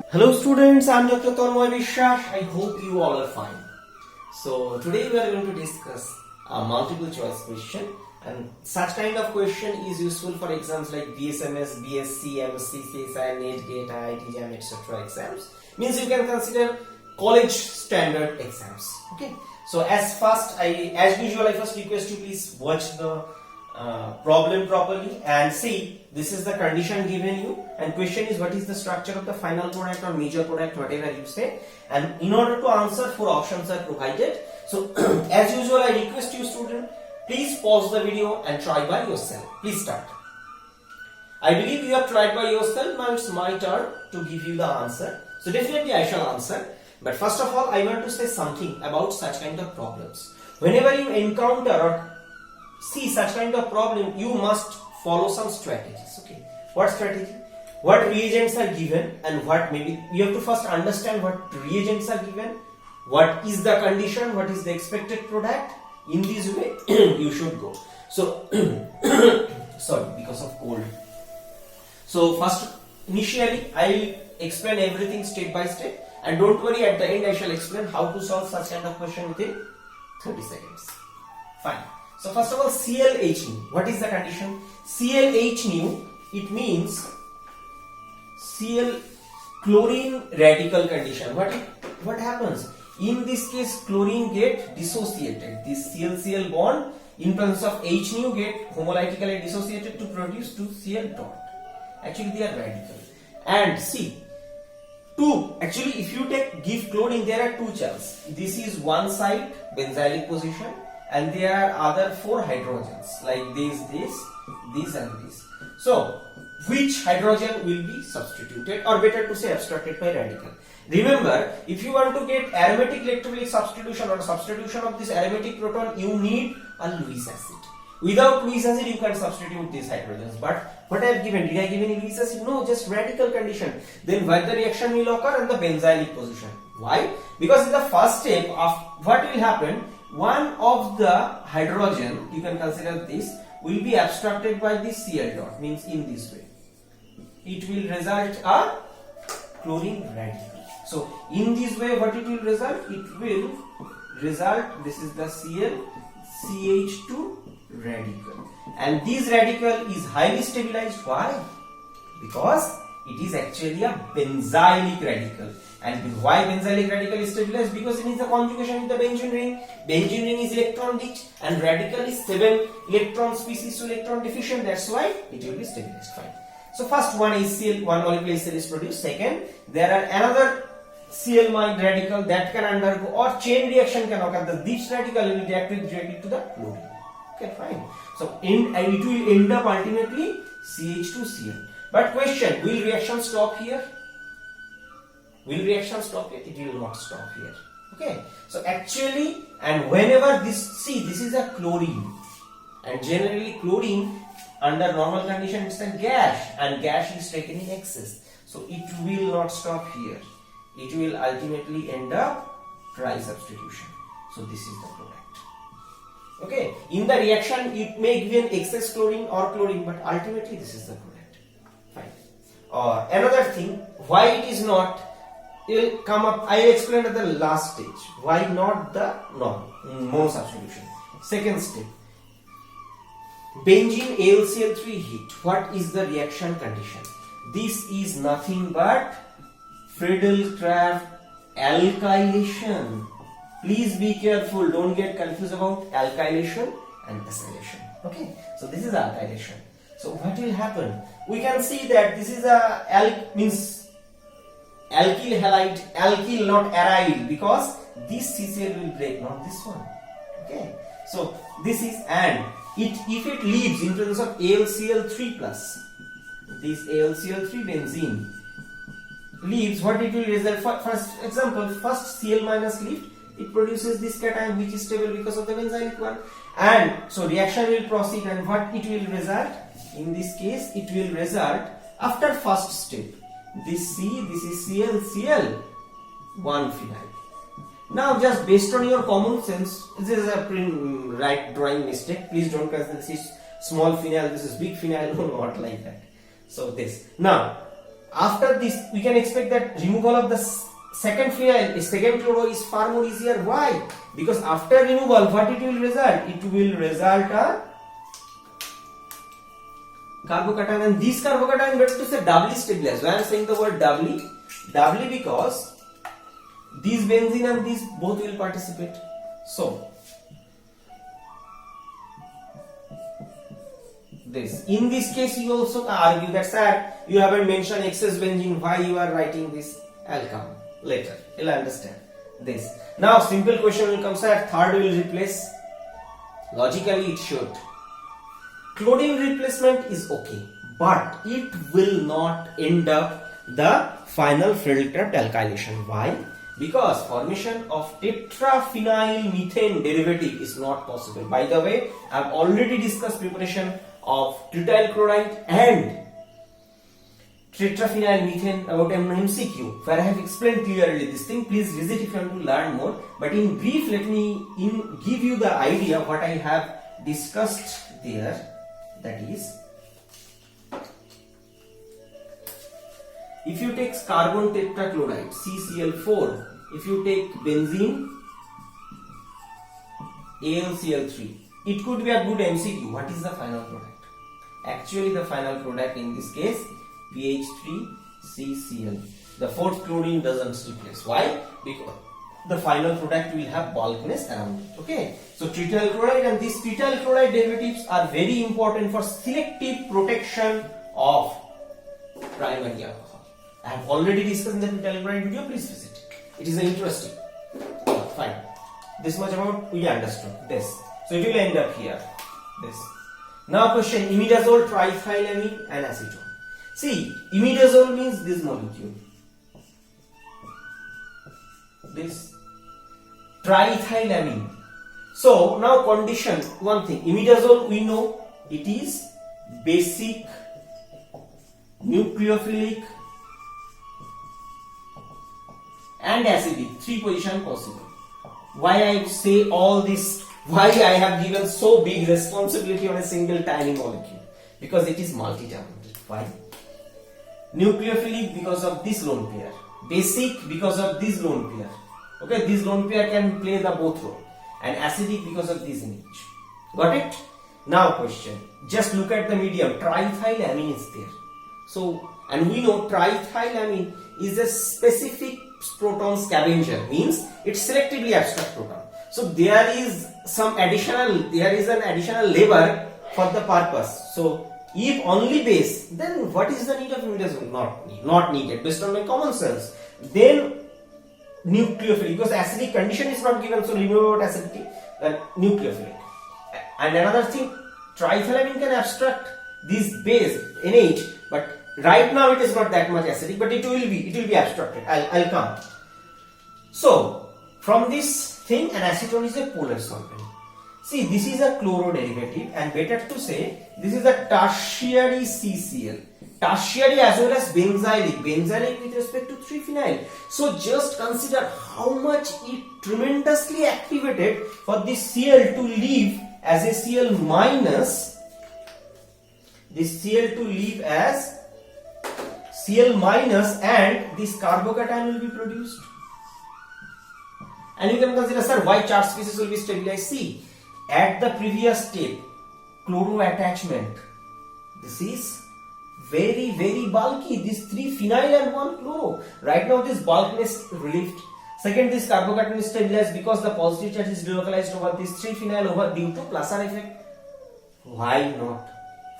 Hello students, I am Dr. Tanmoy Vishwas. I hope you all are fine. So today we are going to discuss a multiple choice question, and such kind of question is useful for exams like BSMS, BSc, MSc, CSI, NET, GATE, IIT, JAM, etc. exams. Means you can consider college standard exams. Okay. So as usual, I first request you please watch the problem properly and see this is the condition given you, and question is what is the structure of the final product or major product, whatever you say, and in order to answer 4 options are provided. So as usual, I request you student, please pause the video and try by yourself. Please start. I believe you have tried by yourself. Now it's my turn to give you the answer. So definitely I shall answer, but first of all I want to say something about such kind of problems. Whenever you encounter or see such kind of problem, you must follow some strategies. Okay, what strategy? What reagents are given, and what maybe you have to first understand what reagents are given, what is the condition, what is the expected product. In this way you should go. So sorry, because of cold. So first initially I will explain everything step by step, and don't worry, at the end I shall explain how to solve such kind of question within 30 seconds. Fine. So first of all, ClH nu. What is the condition? ClH nu, it means Cl chlorine radical condition. What happens? In this case, chlorine get dissociated. This Cl-Cl bond in presence of H nu get homolytically dissociated to produce 2 Cl dot. Actually they are radical. And see, actually if you give chlorine, there are 2 charges. This is one side benzylic position, and there are other 4 hydrogens like this and this. So which hydrogen will be substituted, or better to say abstracted by radical? Remember, if you want to get aromatic electrophilic substitution or substitution of this aromatic proton, you need a Lewis acid. Without Lewis acid you can substitute these hydrogens. But what I have given, did I give any Lewis acid? No, just radical condition. Then where the reaction will occur in the benzylic position. Why? Because in the first step of what will happen, one of the hydrogen, you can consider this, will be abstracted by this Cl dot, means in this way. It will result a chlorine radical. So in this way what it will result? It will result, this is the Cl, CH2 radical. And this radical is highly stabilized. Why? Because it is actually a benzylic radical. And why benzylic radical is stabilized? Because it is a conjugation with the benzene ring. Benzene ring is electron rich, and radical is 7 electron species, so electron deficient. That's why it will be stabilized. Fine. So first one HCl, one molecule HCl is produced. Second, there are another Cl radical that can undergo or chain reaction can occur. This radical will react directly to the chlorine. Okay, fine. So it will end up ultimately CH2Cl. But question, will reaction stop here? Will reaction stop here? It will not stop here. Okay. So actually, and whenever this is a chlorine, and generally chlorine under normal condition it's a gas, and gas is taken in excess. So it will not stop here. It will ultimately end up dry substitution. So this is the product. Okay. In the reaction, it may give an excess chlorine or chlorine, but ultimately this is the product. Fine. Another thing, why it is not, it will come up. I will explain at the last stage. Why not the mono substitution? Second step. Benzene AlCl3 heat. What is the reaction condition? This is nothing but Friedel-Crafts alkylation. Please be careful. Don't get confused about alkylation and acylation. Okay. So this is alkylation. So what will happen? We can see that this is a alkyl halide, alkyl not aryl, because this CCl will break, not this one. Okay. So this is, and if it leaves in presence of AlCl3 plus, this AlCl3 benzene leaves, what it will result? For example, first Cl minus leave, it produces this cation which is stable because of the benzylic one, and so reaction will proceed, and what it will result? In this case, it will result after first step. This is Cl, 1 phenyl. Now just based on your common sense, this is a right drawing mistake. Please don't consider this is small phenyl, this is big phenyl, no, not like that. So this. Now, after this we can expect that removal of the second phenyl, second chloro is far more easier. Why? Because after removal, what it will result? It will result a carbocation, and this carbocation better to say doubly stabilized. Why I am saying the word doubly? Doubly because these benzene and these both will participate. So this, in this case you also argue that sir, you haven't mentioned excess benzene, why you are writing this? I'll come later, you'll understand this. Now simple question will come, sir, third will replace. Logically it should. Chlorine replacement is okay, but it will not end up the final filtered alkylation. Why? Because formation of tetraphenyl methane derivative is not possible. By the way, I have already discussed preparation of trityl chloride and tetraphenyl methane about an MCQ, where I have explained clearly this thing. Please visit if you want to learn more. But in brief, let me give you the idea what I have discussed there. That is, if you take carbon tetrachloride CCl4, if you take benzene AlCl3, it could be a good MCQ. What is the final product? Actually, the final product in this case, PH3CCl. The fourth chlorine doesn't replace. Why? Because the final product will have bulkiness around it. Okay. So trityl chloride and these trityl chloride derivatives are very important for selective protection of primary alcohol. I have already discussed in the trityl chloride video. Please visit it. It is interesting. Fine. This much about we understood this. So it will end up here. This. Now question: imidazole, triethylamine, and acetone. See, imidazole means this molecule. This triethylamine. So now condition one thing. Imidazole we know it is basic, nucleophilic, and acidic. 3 position possible. Why I say all this? Why I have given so big responsibility on a single tiny molecule? Because it is multi-talented. Why? Nucleophilic because of this lone pair. Basic because of this lone pair. Okay, this lone pair can play the both role. And acidic because of this image. Got it? Now question. Just look at the medium. Triethylamine is there. So, and we know triethylamine is a specific proton scavenger. Means it selectively abstracts proton. So there is an additional labor for the purpose. So if only base, then what is the need of imidazole? Not needed based on my common sense. Then nucleophilic, because acidic condition is not given, so remember about acidity, nucleophilic. And another thing, triethylamine can abstract this base NH, but right now it is not that much acidic, but it will be abstracted. I'll come. So from this thing, an acetone is a polar solvent. See, this is a chloro derivative, and better to say this is a tertiary CCl. Tertiary as well as benzylic. Benzylic with respect to 3-phenyl. So just consider how much it tremendously activated for this Cl to leave as a Cl minus. This Cl to leave as Cl minus, and this carbocation will be produced. And you can consider, sir, why charge species will be stabilized. See, at the previous step, chloro attachment. This is very, very bulky. This 3-phenyl and 1 chloro. Right now, this bulkiness relieved. Second, this carbocation is stabilized because the positive charge is delocalized over this 3-phenyl over due to Plassard effect. Why not?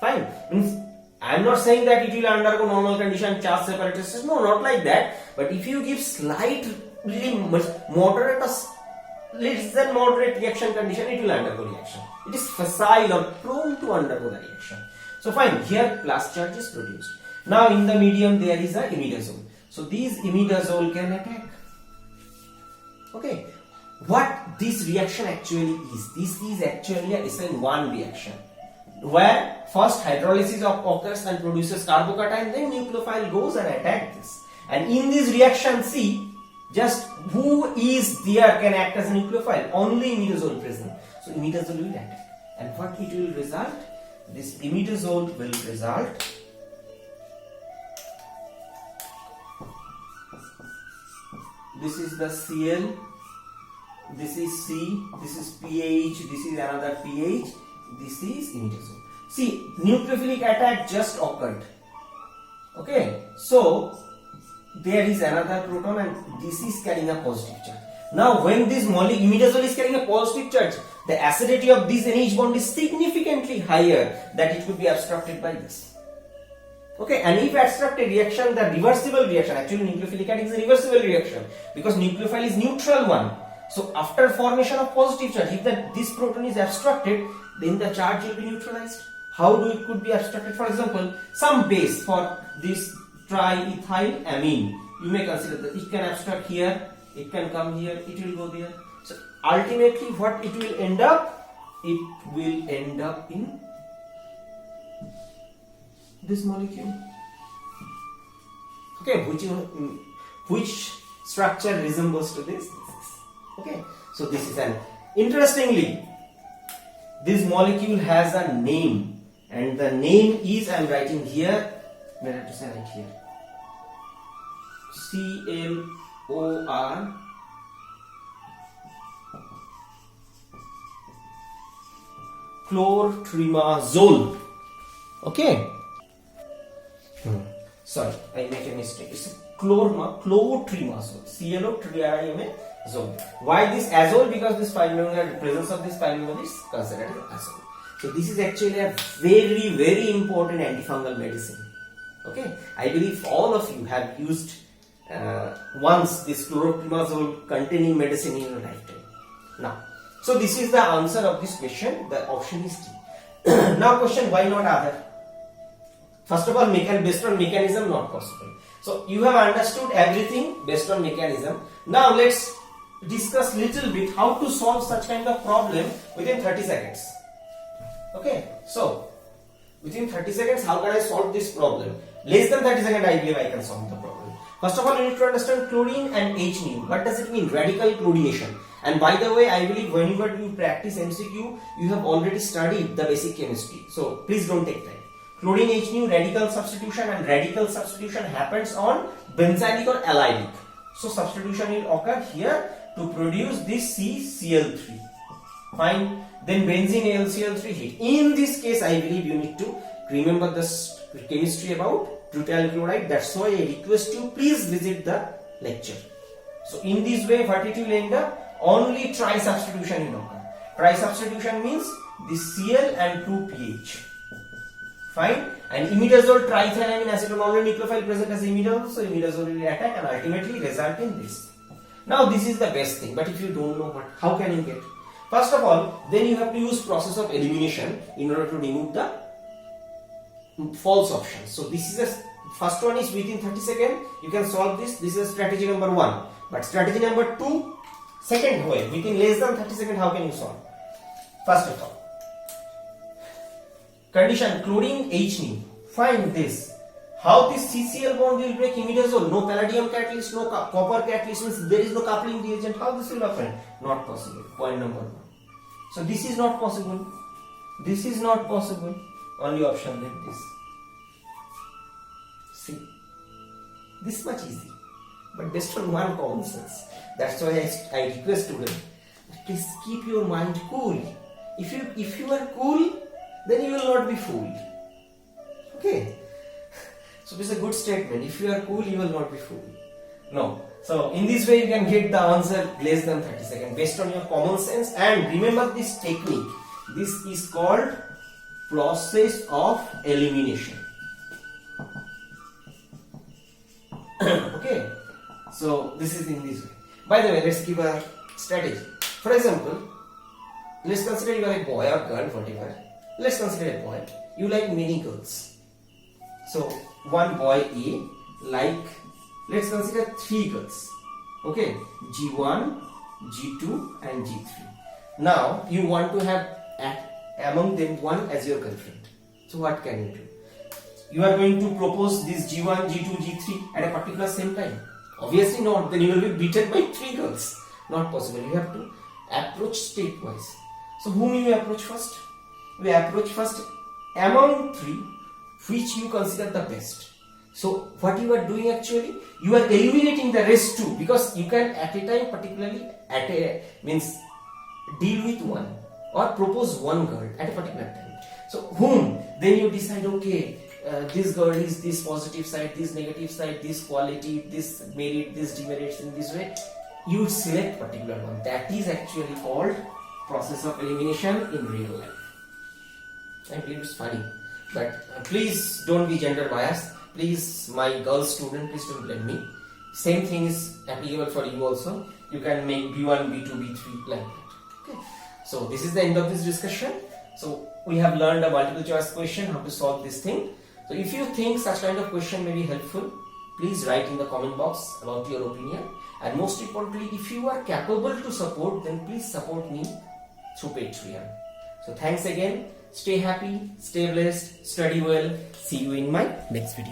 Fine. Means I am not saying that it will undergo normal condition charge separators. No, not like that. But if you give slightly moderate or less than moderate reaction condition, it will undergo reaction. It is facile or prone to undergo the reaction. So fine, here plus charge is produced. Now in the medium there is a imidazole. So these imidazole can attack. Okay, what this reaction actually is? This is actually a SN1 reaction, where first hydrolysis occurs and produces carbocation, then nucleophile goes and attack this. And in this reaction, see, just who is there can act as a nucleophile? Only imidazole present. So imidazole will attack. And what it will result? This imidazole will result this is the Cl, this is C, this is pH, this is another pH, this is imidazole. See, nucleophilic attack just occurred. Okay, so there is another proton and this is carrying a positive charge. Now when this imidazole is carrying a positive charge, the acidity of this NH bond is significantly higher that it could be abstracted by this. Okay, and if abstracted reaction, the reversible reaction, actually nucleophilic attack is a reversible reaction because nucleophile is neutral one. So after formation of positive charge, if this proton is abstracted, then the charge will be neutralized. How do it could be abstracted? For example, some base for this triethyl amine, you may consider that it can abstract here, it can come here, it will go there. So ultimately what it will end up? It will end up in this molecule. Okay, which structure resembles to this? Okay, so this is an interestingly, this molecule has a name, and the name is, I am writing here, better to say right here, CLOR chlorotrimazole. Okay. Sorry, I make a mistake. It's chlorotrimazole. CLO-triazole. Why this azole? Because this polynomial, presence of this polynomial is considered as azole. So this is actually a very, very important antifungal medicine. Okay, I believe all of you have used once this chlorotrimazole containing medicine in your lifetime. Now, so this is the answer of this question. The option is D. Now question, why not other? First of all, based on mechanism, not possible. So you have understood everything based on mechanism. Now let's discuss little bit how to solve such kind of problem within 30 seconds. Okay, so within 30 seconds, how can I solve this problem? Less than 30 seconds, I believe I can solve the problem. First of all, you need to understand chlorine and H-neum. What does it mean? Radical chlorination. And by the way, I believe whenever you practice MCQ, you have already studied the basic chemistry. So please don't take time. Chlorine H-neum, radical substitution, and radical substitution happens on benzylic or allylic. So substitution will occur here to produce this CCl3. Fine. Then benzene AlCl3 hit. In this case, I believe you need to remember the chemistry about butyl chloride. That's why I request you, please visit the lecture. So in this way, what it will end up? Only tri-substitution will occur. Tri-substitution means this Cl and 2 pH. Fine. And imidazole triethylamine acetonol nucleophile present as imidazole, so imidazole will attack and ultimately result in this. Now this is the best thing, but if you don't know how can you get? First of all, then you have to use process of elimination in order to remove the false options. So this is a first one is within 30 seconds you can solve this. This is strategy number 1. But strategy number 2, second way, within less than 30 seconds, how can you solve? First of all, condition chlorine H-neum. Find this. How this CCl bond will break imidazole? No palladium catalyst, no copper catalyst, means there is no coupling reagent. How this will happen? Not possible. Point number 1. So this is not possible. This is not possible. Only option like this. See, this much easy, but based on one common sense. That's why I request students, please keep your mind cool. If you are cool, then you will not be fooled. Okay. So this is a good statement. If you are cool, you will not be fooled. No. So in this way you can get the answer less than 30 seconds based on your common sense. And remember this technique. This is called process of elimination. Okay. So this is in this way. By the way, let's give a strategy. For example, let's consider you are a boy or girl, whatever. Let's consider a boy. You like many girls. So one boy A like, let's consider 3 girls. Okay, G1, G2 and G3. Now you want to have among them one as your girlfriend. So what can you do? You are going to propose this G1, G2, G3 at a particular same time. Obviously not, then you will be beaten by 3 girls. Not possible. You have to approach stepwise. So whom you approach first? We approach first among 3 which you consider the best. So what you are doing actually, you are eliminating the rest too, because you can at a time particularly means deal with one or propose one girl at a particular time. So whom? Then you decide, okay, this girl is this positive side, this negative side, this quality, this merit, this demerits in this way. You select particular one. That is actually called process of elimination in real life. I believe it's funny, but please don't be gender biased. Please, my girl student, please don't blame me. Same thing is applicable for you also. You can make B1, B2, B3 like that. Okay. So this is the end of this discussion. So we have learned a multiple choice question, how to solve this thing. So if you think such kind of question may be helpful, please write in the comment box about your opinion. And most importantly, if you are capable to support, then please support me through Patreon. So thanks again. Stay happy, stay blessed, study well. See you in my next video.